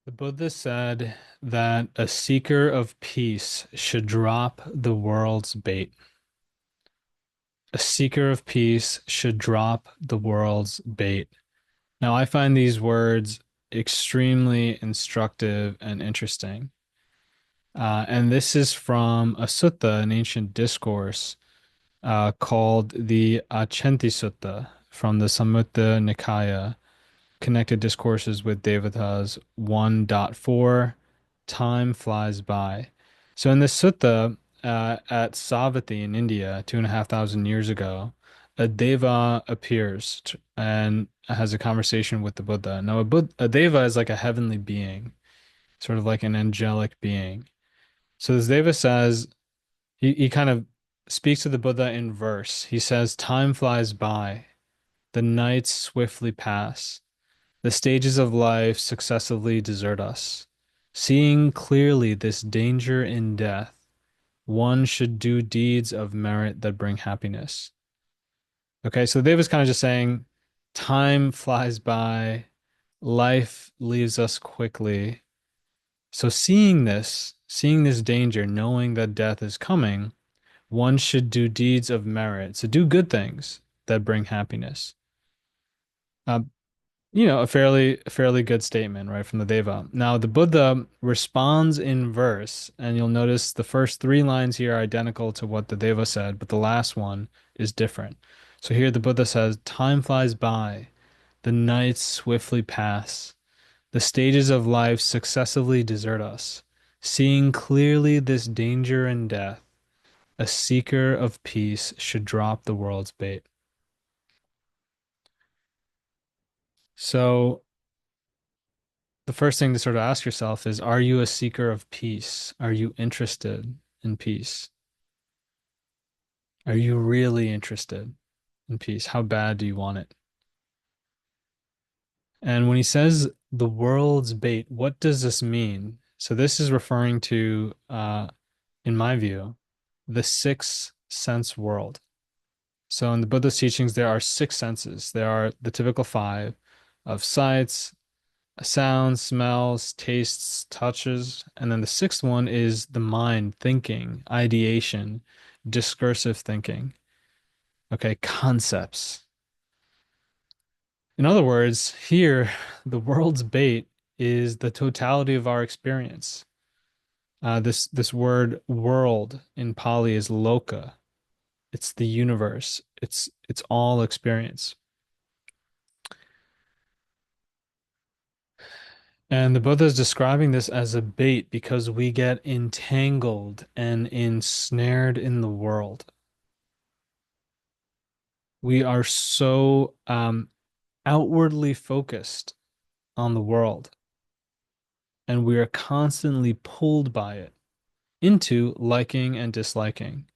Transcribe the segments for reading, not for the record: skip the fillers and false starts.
The Buddha said that a seeker of peace should drop the world's bait. A seeker of peace should drop the world's bait. Now, I find these words extremely instructive and interesting. And this is from a sutta, an ancient discourse, called the Accenti Sutta from the Saṁyutta Nikāya, Connected Discourses with Devatas 1.4, Time Flies By. So in this sutta at Savatthi in India, 2,500 years ago, a Deva appears and has a conversation with the Buddha. Now, a Deva is like a heavenly being, sort of like an angelic being. So this Deva says, he kind of speaks to the Buddha in verse. He says, time flies by, the nights swiftly pass. The stages of life successively desert us. Seeing clearly this danger in death, one should do deeds of merit that bring happiness. Okay, so Dave is kind of just saying time flies by, life leaves us quickly. So seeing this danger, knowing that death is coming, one should do deeds of merit. So do good things that bring happiness. Uh, a fairly good statement, right, from the Deva. Now, the Buddha responds in verse, and you'll notice the first three lines here are identical to what the Deva said, but the last one is different. So here the Buddha says, time flies by, the nights swiftly pass, the stages of life successively desert us. Seeing clearly this danger and death, a seeker of peace should drop the world's bait. So the first thing to sort of ask yourself is, are you a seeker of peace? Are you interested in peace? Are you really interested in peace? How bad do you want it? And when he says the world's bait, what does this mean? So this is referring to, in my view, the sixth sense world. So in the Buddha's teachings, there are six senses. There are the typical five of sights, sounds, smells, tastes, touches. And then the sixth one is the mind, thinking, ideation, discursive thinking. Okay, concepts. In other words, here, the world's bait is the totality of our experience. This word world in Pali is loka. It's the universe. It's all experience. And the Buddha is describing this as a bait because we get entangled and ensnared in the world. We are so outwardly focused on the world, and we are constantly pulled by it into liking and disliking,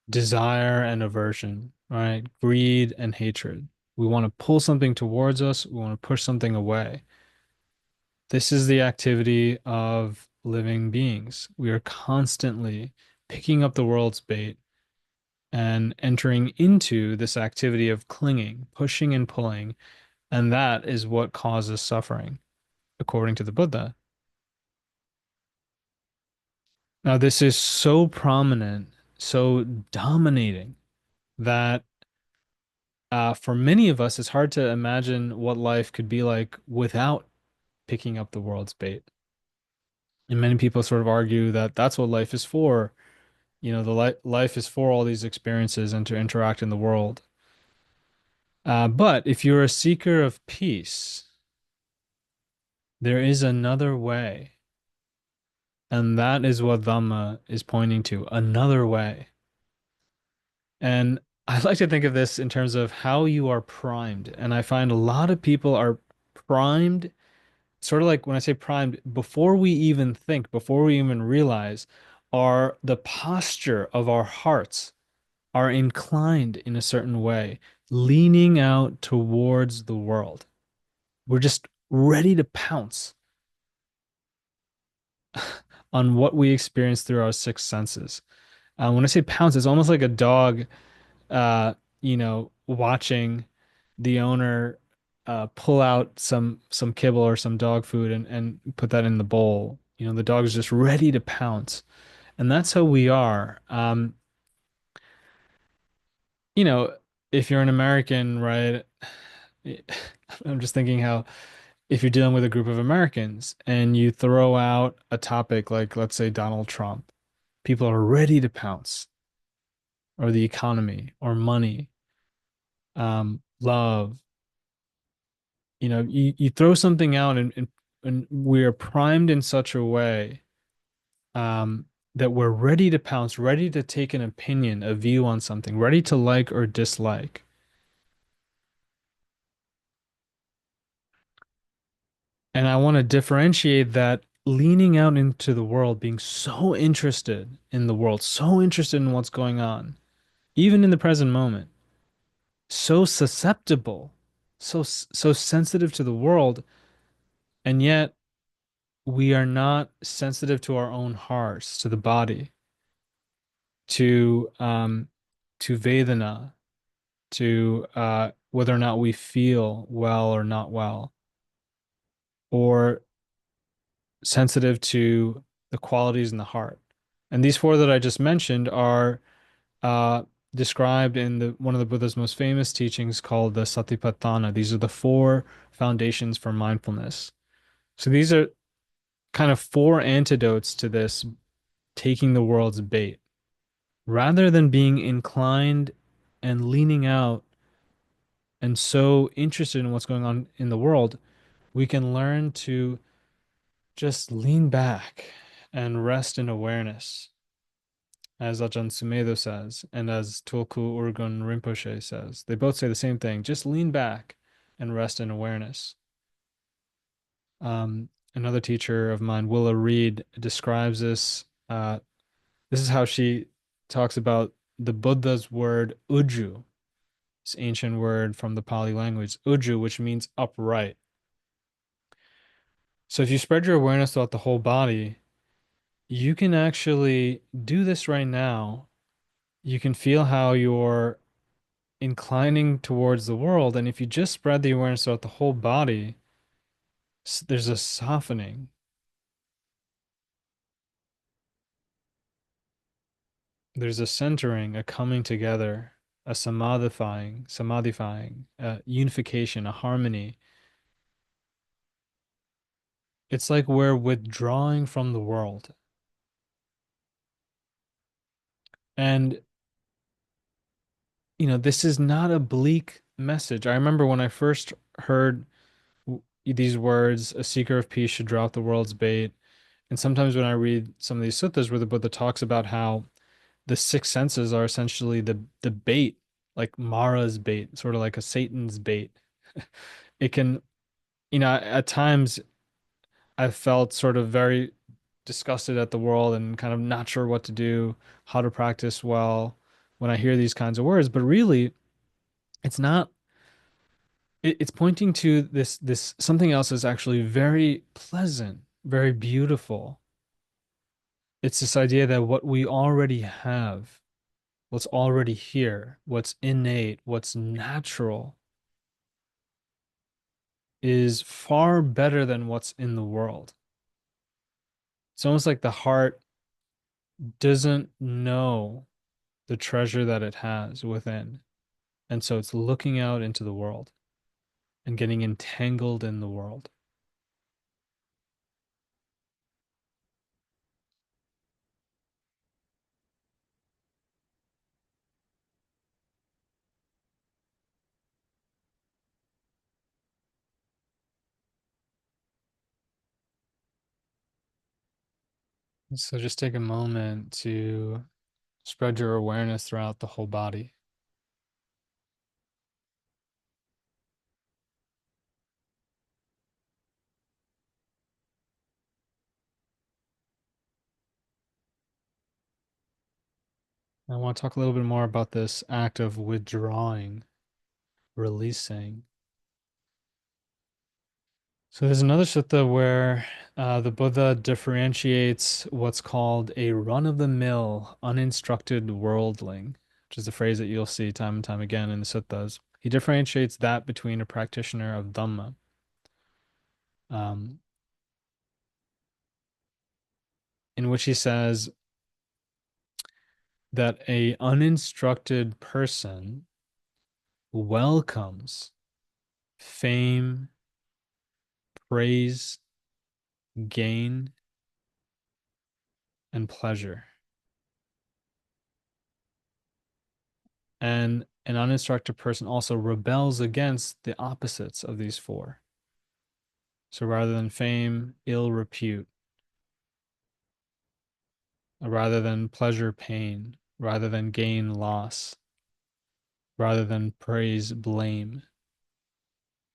desire and aversion, right? Greed and hatred. We want to pull something towards us, we want to push something away. This is the activity of living beings. We are constantly picking up the world's bait and entering into this activity of clinging, pushing and pulling, and that is what causes suffering, according to the Buddha. Now, this is so prominent, so dominating that for many of us, it's hard to imagine what life could be like without picking up the world's bait. And many people sort of argue that that's what life is for. The life is for all these experiences and to interact in the world. But if you're a seeker of peace, there is another way. And that is what Dhamma is pointing to, another way. And I like to think of this in terms of how you are primed. And I find a lot of people are primed, sort of like when I say primed, before we even think, before we even realize, are the posture of our hearts are inclined in a certain way, leaning out towards the world. We're just ready to pounce on what we experience through our six senses. When I say pounce, it's almost like a dog, watching the owner. pull out some kibble or some dog food and put that in the bowl. You know, the dog's just ready to pounce. And that's how we are. You know, if you're an American, right? I'm just thinking how if you're dealing with a group of Americans and you throw out a topic like, let's say, Donald Trump, people are ready to pounce, or the economy, or money, love. You know, you throw something out and we're primed in such a way um, that we're ready to pounce, ready to take an opinion, a view on something, ready to like or dislike. And I want to differentiate that leaning out into the world, being so interested in the world, so interested in what's going on, even in the present moment, so susceptible, so sensitive to the world, and yet we are not sensitive to our own hearts, to the body, to Vedana, to whether or not we feel well or not well, or sensitive to the qualities in the heart. And these four that I just mentioned are uh, described in the one of the Buddha's most famous teachings called the Satipatthana. These are the four foundations for mindfulness. So these are kind of four antidotes to this taking the world's bait. Rather than being inclined and leaning out and so interested in what's going on in the world, we can learn to just lean back and rest in awareness, as Ajahn Sumedho says, and as Tulku Urgyen Rinpoche says. They both say the same thing, just lean back and rest in awareness. Another teacher of mine, Willa Reed, describes this. This is how she talks about the Buddha's word uju, this ancient word from the Pali language, uju, which means upright. So if you spread your awareness throughout the whole body, you can actually do this right now. You can feel how you're inclining towards the world. And if you just spread the awareness throughout the whole body, there's a softening, there's a centering, a coming together, a samadhifying, a unification, a harmony. It's like we're withdrawing from the world. And, you know, this is not a bleak message. I remember when I first heard these words, a seeker of peace should drop the world's bait. And sometimes when I read some of these suttas where the Buddha talks about how the six senses are essentially the bait, like Mara's bait, sort of like a Satan's bait. It can, you know, at times I felt sort of very disgusted at the world and kind of not sure what to do, how to practice well when I hear these kinds of words. But really, it's not, it's pointing to this something else is actually very pleasant, very beautiful. It's this idea that what we already have, what's already here, what's innate, what's natural, is far better than what's in the world. It's almost like the heart doesn't know the treasure that it has within. And so it's looking out into the world and getting entangled in the world. So just take a moment to spread your awareness throughout the whole body. I want to talk a little bit more about this act of withdrawing, releasing. So there's another sutta where the Buddha differentiates what's called a run-of-the-mill, uninstructed worldling, which is a phrase that you'll see time and time again in the suttas. He differentiates that between a practitioner of dhamma, um, in which he says that a uninstructed person welcomes fame, praise, gain, and pleasure. And an uninstructed person also rebels against the opposites of these four. So rather than fame, ill repute, rather than pleasure, pain, rather than gain, loss, rather than praise, blame.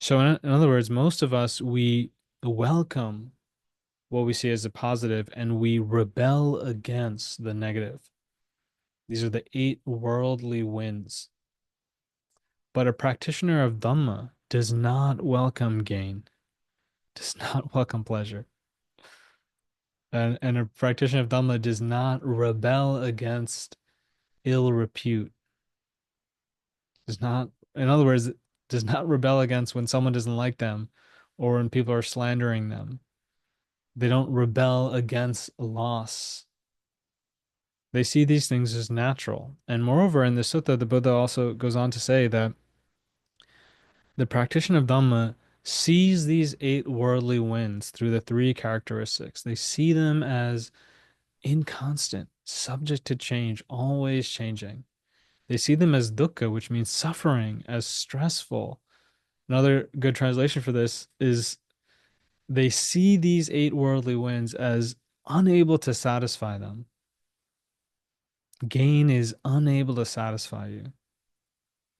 So, in other words, most of us, we welcome what we see as a positive and we rebel against the negative. These are the eight worldly winds. But a practitioner of Dhamma does not welcome gain, does not welcome pleasure. And a practitioner of Dhamma does not rebel against ill repute, does not, in other words, does not rebel against when someone doesn't like them or when people are slandering them. They don't rebel against loss. They see these things as natural. And moreover, in the sutta, the Buddha also goes on to say that the practitioner of Dhamma sees these eight worldly winds through the three characteristics. They see them as inconstant, subject to change, always changing. They see them as dukkha, which means suffering, as stressful. Another good translation for this is they see these eight worldly winds as unable to satisfy them. Gain is unable to satisfy you.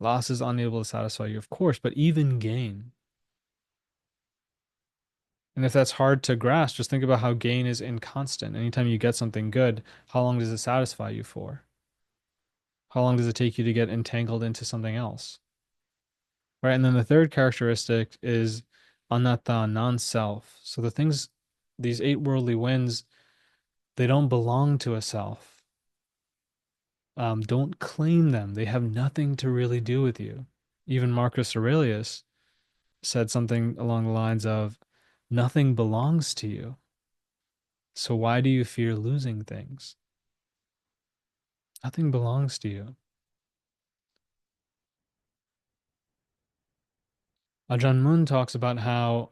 Loss is unable to satisfy you, of course, but even gain. And if that's hard to grasp, just think about how gain is inconstant. Anytime you get something good, how long does it satisfy you for? How long does it take you to get entangled into something else? Right? And then the third characteristic is anatta, non-self. So the things, these eight worldly winds, they don't belong to a self. Don't claim them. They have nothing to really do with you. Even Marcus Aurelius said something along the lines of, nothing belongs to you. So why do you fear losing things? Nothing belongs to you. Ajahn Mun talks about how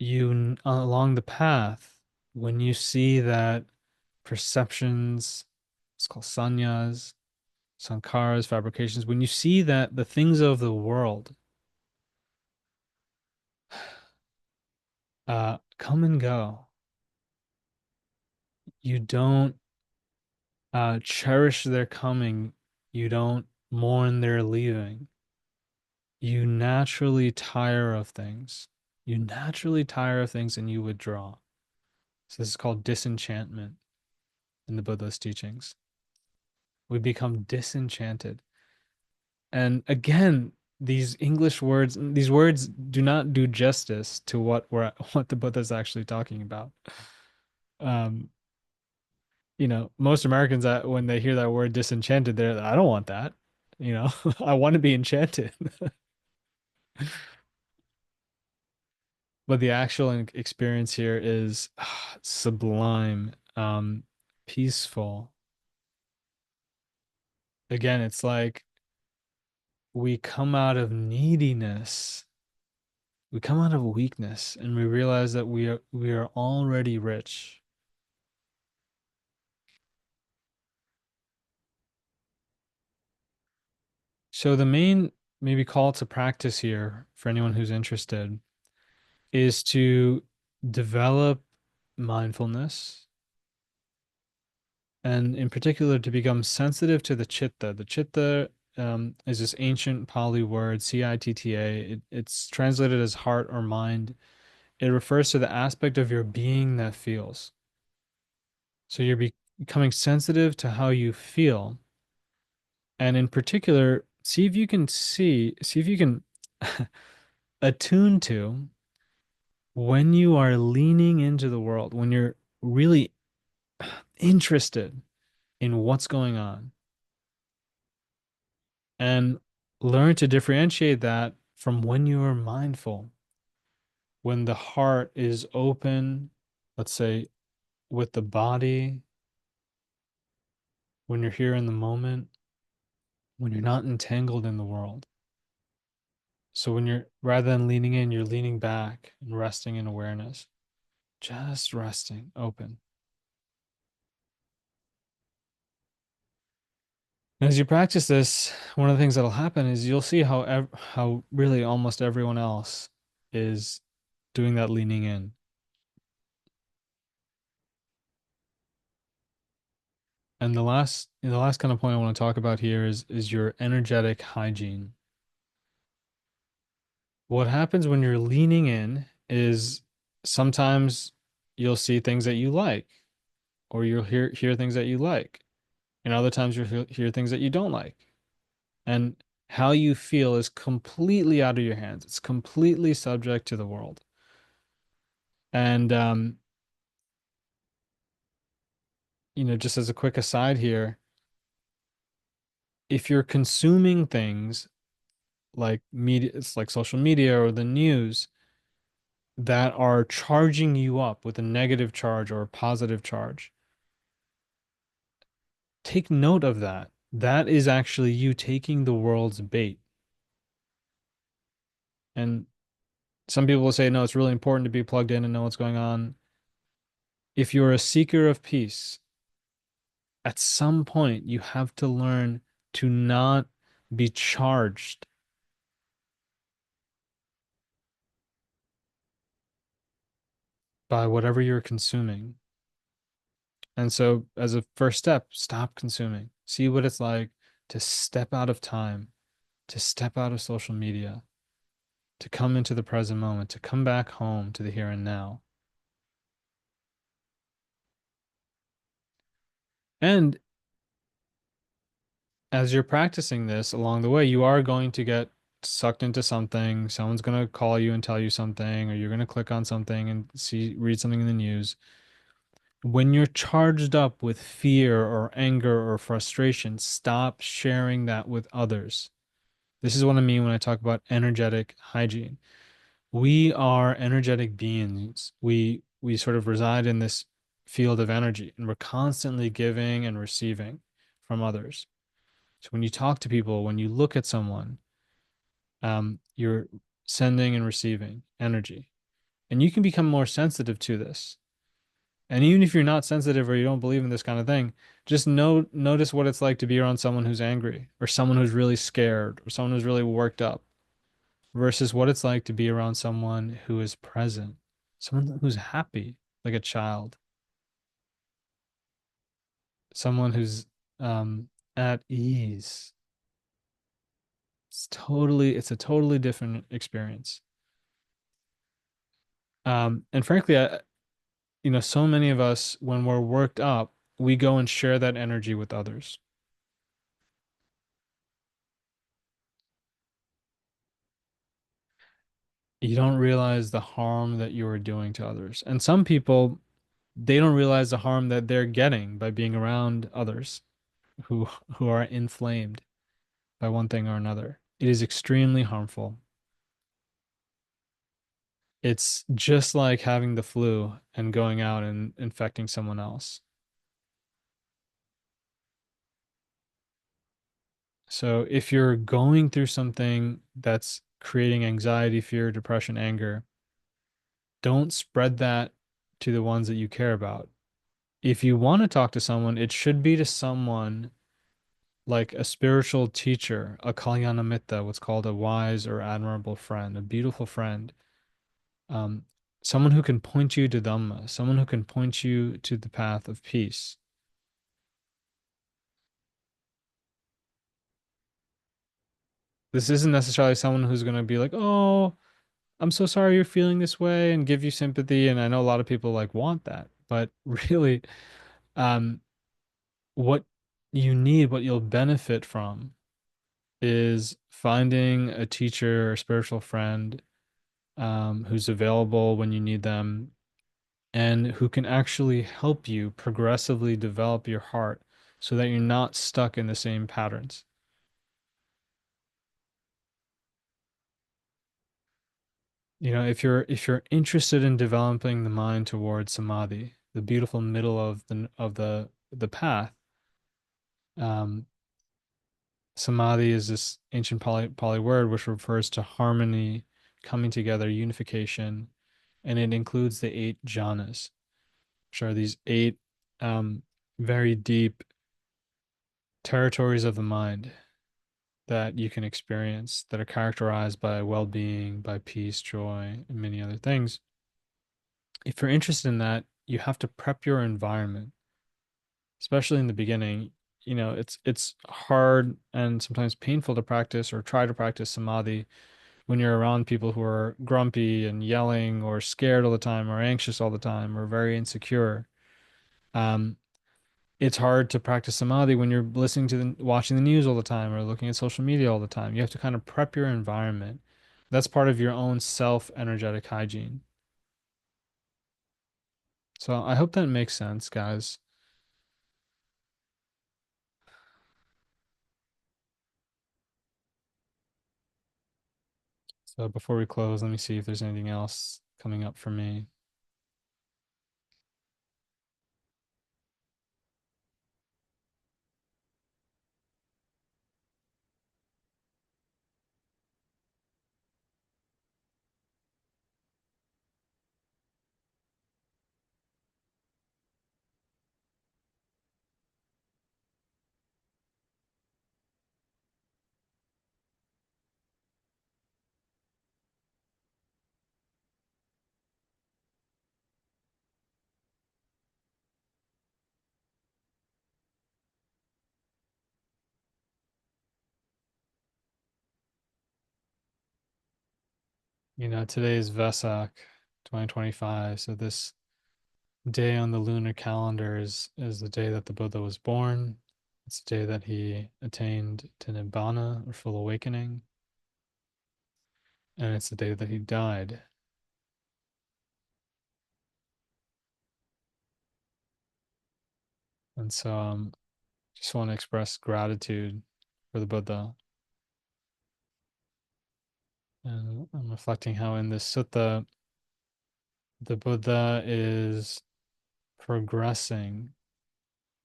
along the path, when you see that perceptions, it's called sannyas, sankharas, fabrications, when you see that the things of the world come and go, you don't cherish their coming, you don't mourn their leaving. You naturally tire of things. You naturally tire of things and you withdraw. So this is called disenchantment in the Buddha's teachings. We become disenchanted. And again, these words do not do justice to what the Buddha is actually talking about. Um, most Americans when they hear that word disenchanted, I don't want that. I want to be enchanted. But the actual experience here is sublime, peaceful. Again, it's like we come out of neediness, we come out of weakness, and we realize that we are already rich. So the main maybe call to practice here for anyone who's interested is to develop mindfulness and in particular to become sensitive to the chitta. The chitta is this ancient Pali word, citta. It's translated as heart or mind. It refers to the aspect of your being that feels. So you're becoming sensitive to how you feel. And in particular, see if you can attune to when you are leaning into the world, when you're really interested in what's going on. And learn to differentiate that from when you are mindful, when the heart is open, let's say with the body, when you're here in the moment, when you're not entangled in the world. So when you're, rather than leaning in, you're leaning back and resting in awareness, just resting, open. As you practice this, one of the things that'll happen is you'll see how really almost everyone else is doing that leaning in. And the last kind of point I want to talk about here is your energetic hygiene. What happens when you're leaning in is sometimes you'll see things that you like, or you'll hear things that you like, and other times you'll hear things that you don't like. And how you feel is completely out of your hands. It's completely subject to the world. And just as a quick aside here, if you're consuming things like media, it's like social media or the news that are charging you up with a negative charge or a positive charge, take note of that. That is actually you taking the world's bait. And some people will say, no, it's really important to be plugged in and know what's going on. If you're a seeker of peace, at some point you have to learn to not be charged by whatever you're consuming. And so, as a first step, stop consuming. See what it's like to step out of time, to step out of social media, to come into the present moment, to come back home to the here and now. And as you're practicing this along the way, you are going to get sucked into something. Someone's going to call you and tell you something, or you're going to click on something and read something in the news. When you're charged up with fear or anger or frustration, stop sharing that with others. This is what I mean when I talk about energetic hygiene. We are energetic beings. We sort of reside in this field of energy, and we're constantly giving and receiving from others. So when you talk to people, when you look at someone, you're sending and receiving energy. And you can become more sensitive to this. And even if you're not sensitive or you don't believe in this kind of thing, just notice what it's like to be around someone who's angry or someone who's really scared or someone who's really worked up versus what it's like to be around someone who is present, someone who's happy, like a child, someone who's at ease. It's a totally different experience. And frankly, so many of us, when we're worked up, we go and share that energy with others. You don't realize the harm that you are doing to others. And some people, they don't realize the harm that they're getting by being around others who are inflamed by one thing or another. It is extremely harmful. It's just like having the flu and going out and infecting someone else. So if you're going through something that's creating anxiety, fear, depression, anger, don't spread that to the ones that you care about. If you want to talk to someone, it should be to someone like a spiritual teacher, a Kalyanamitta, what's called a wise or admirable friend, a beautiful friend, um, someone who can point you to Dhamma, someone who can point you to the path of peace. This isn't necessarily someone who's going to be like, oh, I'm so sorry you're feeling this way and give you sympathy. And I know a lot of people like want that, but really, um, what you need, what you'll benefit from is finding a teacher or spiritual friend who's available when you need them and who can actually help you progressively develop your heart so that you're not stuck in the same patterns. if you're interested in developing the mind towards samadhi, the beautiful middle of the path, um, samadhi is this ancient Pali word which refers to harmony, coming together, unification, and it includes the eight jhanas, which are these eight um, very deep territories of the mind that you can experience that are characterized by well-being, by peace, joy, and many other things. If you're interested in that, you have to prep your environment, especially in the beginning. It's hard and sometimes painful to practice or try to practice samadhi when you're around people who are grumpy and yelling or scared all the time or anxious all the time or very insecure. Um, it's hard to practice samadhi when you're listening to watching the news all the time or looking at social media all the time. You have to kind of prep your environment. That's part of your own self energetic hygiene. So I hope that makes sense, guys. So before we close, let me see if there's anything else coming up for me. Today is Vesak 2025. So this day on the lunar calendar is the day that the Buddha was born. It's the day that he attained to Nibbana or full awakening. And it's the day that he died. And so just want to express gratitude for the Buddha. And I'm reflecting how in this sutta, the Buddha is progressing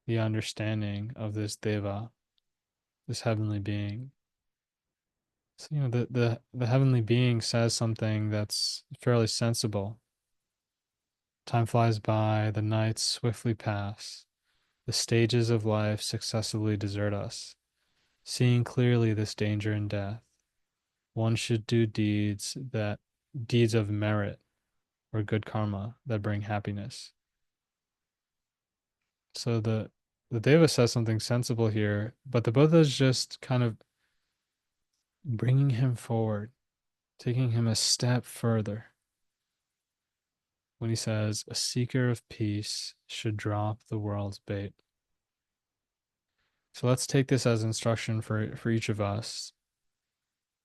the understanding of this Deva, this heavenly being. So, the heavenly being says something that's fairly sensible. Time flies by, the nights swiftly pass, the stages of life successively desert us. Seeing clearly this danger and death, one should do deeds of merit or good karma that bring happiness. So the Deva says something sensible here, but the Buddha is just kind of bringing him forward, taking him a step further when he says, "A seeker of peace should drop the world's bait." So let's take this as instruction for each of us.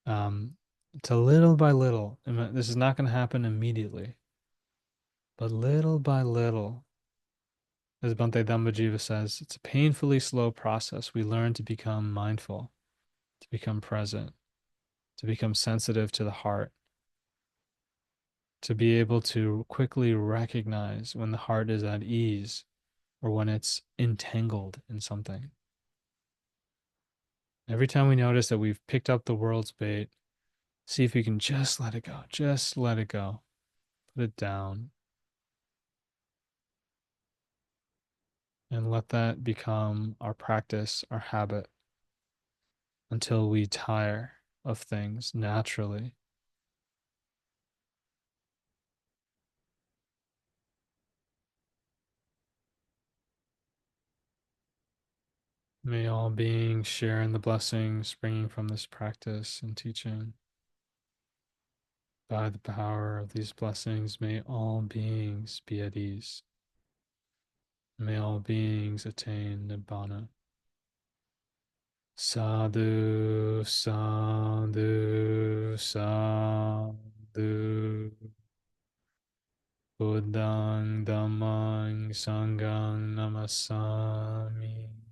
To little by little, and this is not going to happen immediately, but little by little, as Bhante Dhammajiva says, it's a painfully slow process. We learn to become mindful, to become present, to become sensitive to the heart, to be able to quickly recognize when the heart is at ease or when it's entangled in something. Every time we notice that we've picked up the world's bait, see if we can just let it go, just let it go, put it down, and let that become our practice, our habit, until we tire of things naturally. May all beings share in the blessings springing from this practice and teaching. By the power of these blessings, may all beings be at ease. May all beings attain Nibbana. Sadhu, sadhu, sadhu. Buddhang dhammang sanghang namasami.